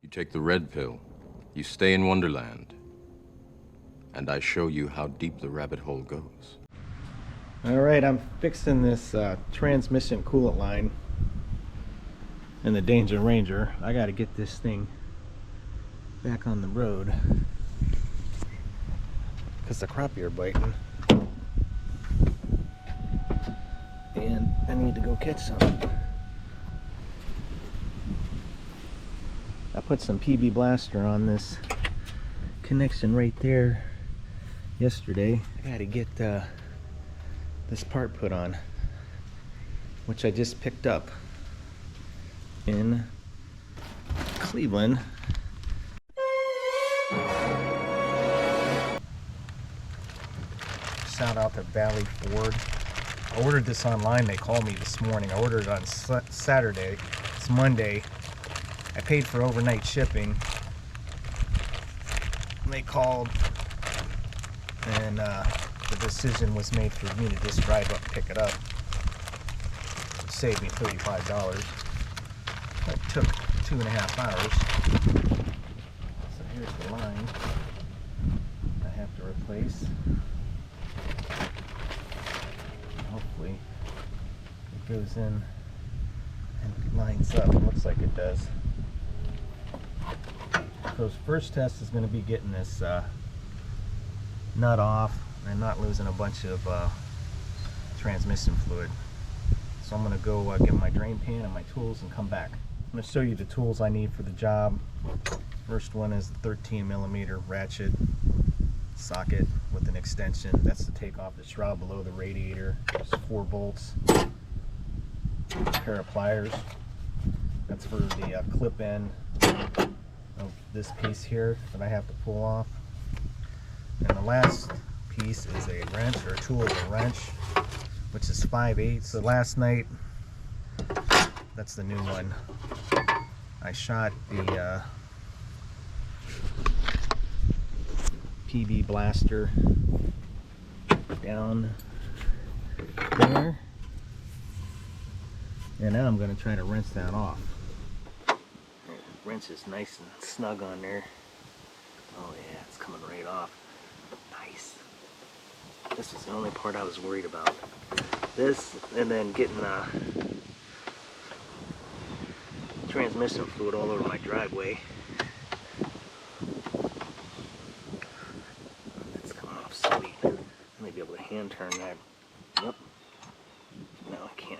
You take the red pill, you stay in Wonderland, and I show you how deep the rabbit hole goes. Alright, I'm fixing this transmission coolant line in the Danger Ranger. I gotta get this thing back on the road because the crappie are biting. And I need to go catch some. I put some PB Blaster on this connection right there yesterday. I gotta get this part put on, which I just picked up in Cleveland. Shout out to Valley Ford. I ordered this online. They called me this morning. I ordered it on Saturday. It's Monday. I paid for overnight shipping. They called, and the decision was made for me to just drive up and pick it up. It saved me $35. It took 2.5 hours. So here's the line I have to replace. Hopefully it goes in and lines up. It looks like it does. So first test is going to be getting this nut off and not losing a bunch of transmission fluid. So I'm going to go get my drain pan and my tools and come back. I'm going to show you the tools I need for the job. First one is the 13mm ratchet socket with an extension. That's to take off the shroud below the radiator. There's 4 bolts. A pair of pliers. That's for the clip end of this piece here that I have to pull off. And the last piece is a wrench, or a tool is a wrench, which is 5/8. So last night, that's the new one, I shot the PB Blaster down there, and now I'm going to try to rinse that off. Wrench is nice and snug on there. Oh yeah, it's coming right off. Nice. This is the only part I was worried about. This, and then getting transmission fluid all over my driveway. It's coming off sweet. I may be able to hand turn that. Nope. No, I can't.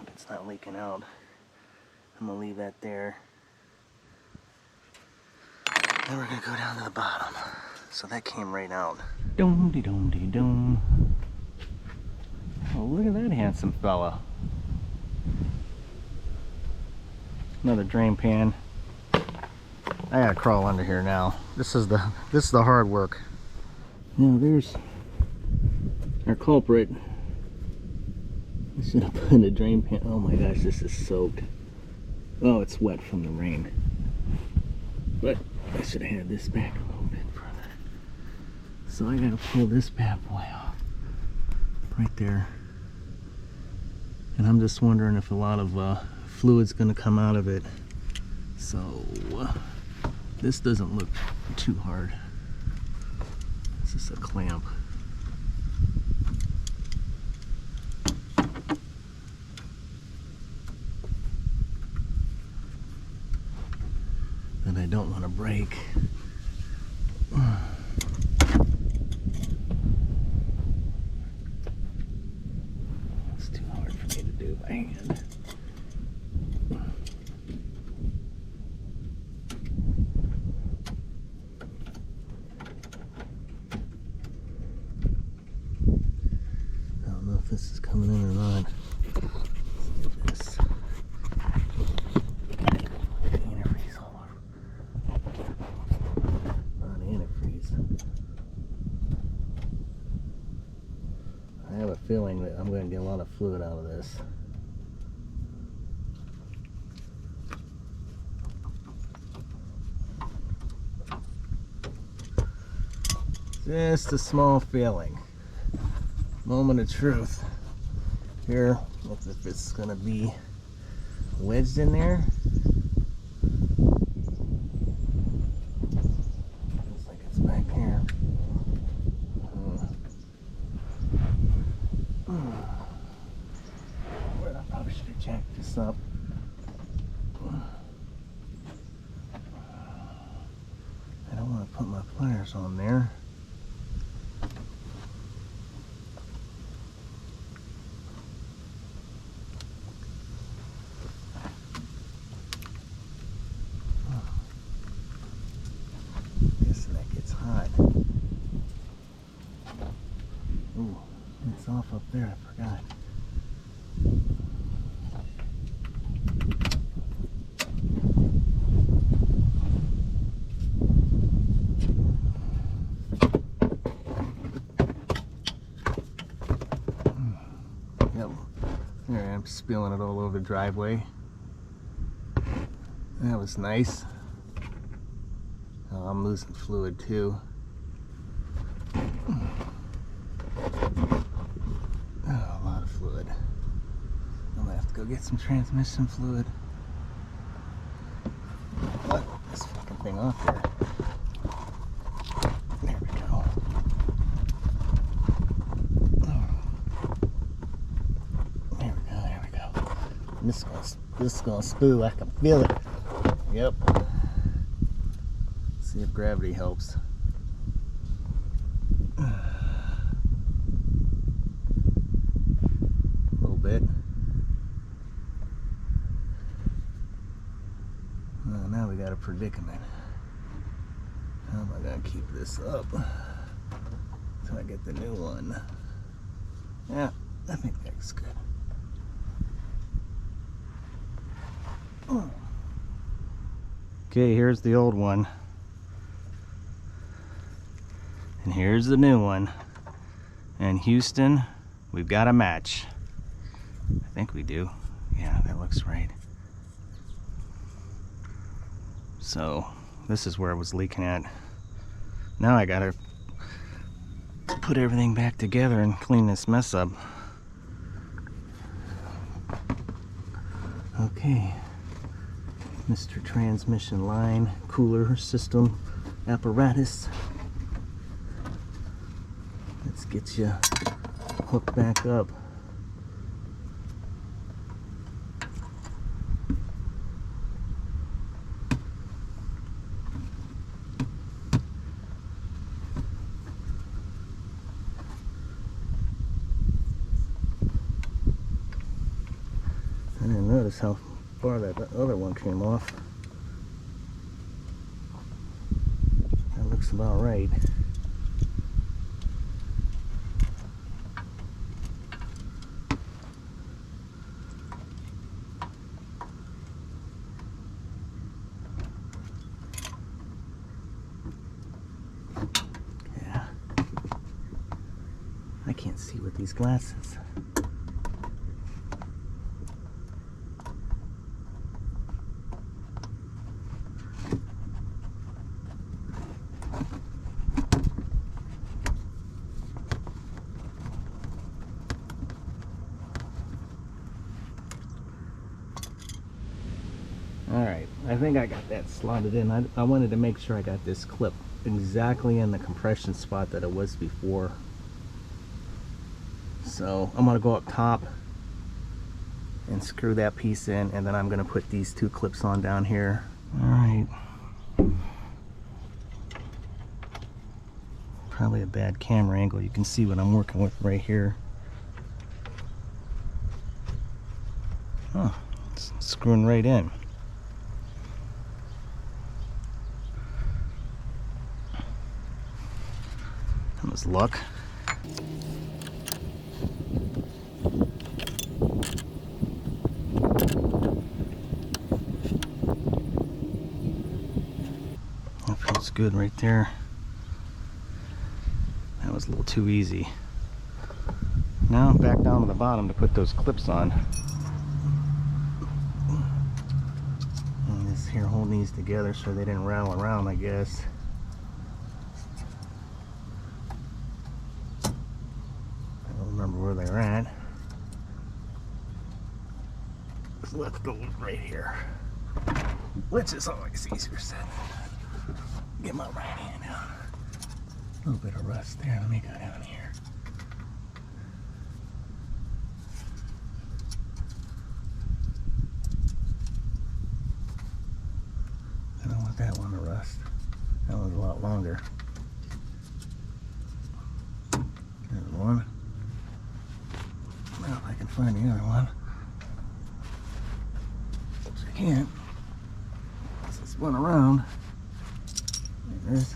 It's not leaking out. I'm gonna leave that there. Then we're gonna go down to the bottom. So that came right out. Dum de dum de dum. Oh, look at that handsome fella. Another drain pan. I gotta crawl under here now. This is the hard work. Now there's our culprit. I should have put in a drain pan. Oh my gosh, this is soaked. Oh, it's wet from the rain. But I should have had this back a little bit further. So I gotta pull this bad boy off. Right there. And I'm just wondering if a lot of fluid's gonna come out of it. So this doesn't look too hard. This is a clamp. That I don't want to break. It's too hard for me to do by hand. I don't know if this is coming in or not. Let's get this. Antifreeze all over. Not antifreeze. I have a feeling that I'm going to get a lot of fluid out of this. Just a small failing. Moment of truth. Here, look if it's gonna be wedged in there. Looks like it's back here. I probably should have jacked this up. I don't want to put my pliers on there. Guessing that gets hot. Ooh, it's off up there, I forgot. Yep. There I am, spilling it all over the driveway. That was nice. Oh, I'm losing fluid too. Oh, a lot of fluid. I'm gonna have to go get some transmission fluid. What? This fucking thing off there. There we go. There we go, there we go. This is gonna spew, I can feel it. Yep. See if gravity helps. A little bit. Oh, now we got a predicament. How am I gonna keep this up until I get the new one? Yeah, I think that's good. Okay, here's the old one. And here's the new one. And Houston, we've got a match. I think we do. Yeah, that looks right. So, this is where I was leaking at. Now I gotta put everything back together and clean this mess up. Okay. Mr. Transmission Line Cooler System Apparatus. Let's get you hooked back up. I didn't notice how far that other one came off. That looks about right. Yeah. I can't see with these glasses. Alright, I think I got that slotted in. I wanted to make sure I got this clip exactly in the compression spot that it was before. So I'm going to go up top and screw that piece in, and then I'm going to put these two clips on down here. Alright. Probably a bad camera angle. You can see what I'm working with right here. Oh, it's screwing right in. That was luck. That feels good right there. That was a little too easy. Now back down to the bottom to put those clips on. And this here holding these together so they didn't rattle around, I guess. where they're at. So let's go right here, which is always easier said. Get my right hand out. A little bit of rust there. Let me go down here. I don't want that one to rust. That one's a lot longer. There's one. Now if I can find the other one. Which I can't. Let's spin around. There it is.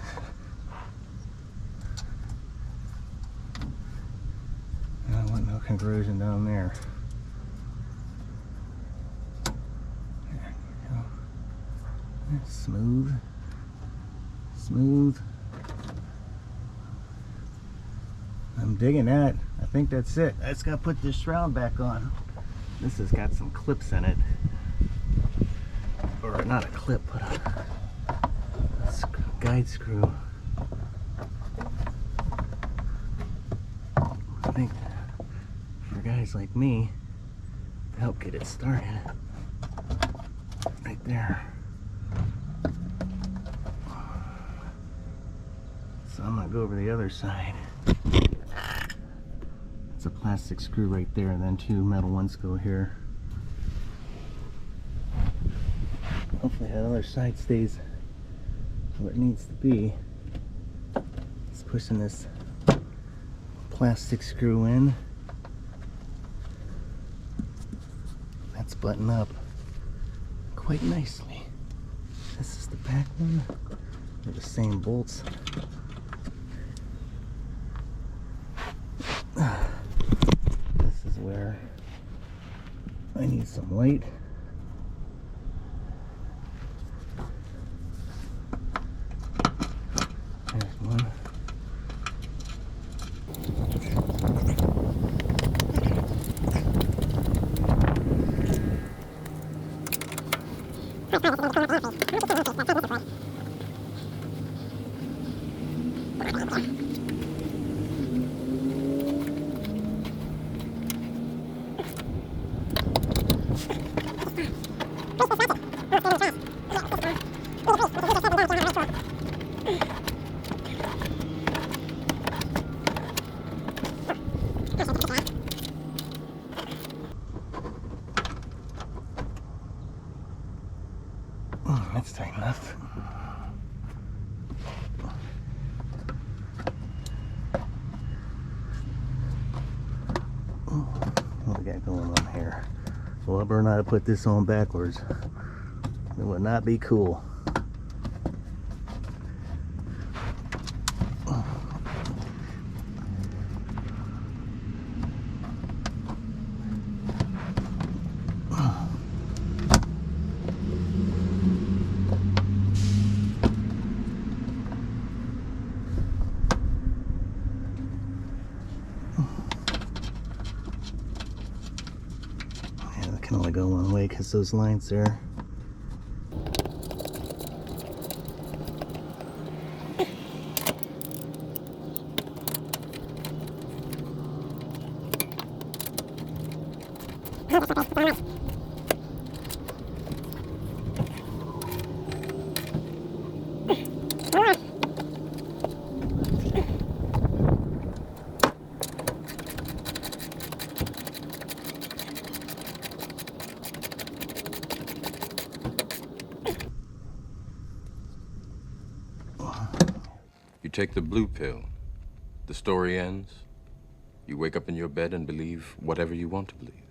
I want no conversion down there. There you go. That's smooth. Smooth. I'm digging that. I think that's it. I just gotta put this shroud back on. This has got some clips in it. Or not a clip, but a guide screw. I think for guys like me to help get it started. Right there. So I'm gonna go over the other side. It's a plastic screw right there, and then two metal ones go here. Hopefully that other side stays where it needs to be. It's pushing this plastic screw in. That's buttoned up quite nicely. This is the back one. They're the same bolts. This is where I need some weight. There's one. That's tight enough. What we got going on here? Well, I better not have put this on backwards. It would not be cool. Can only go one way because those lines there. You take the blue pill. The story ends. You wake up in your bed and believe whatever you want to believe.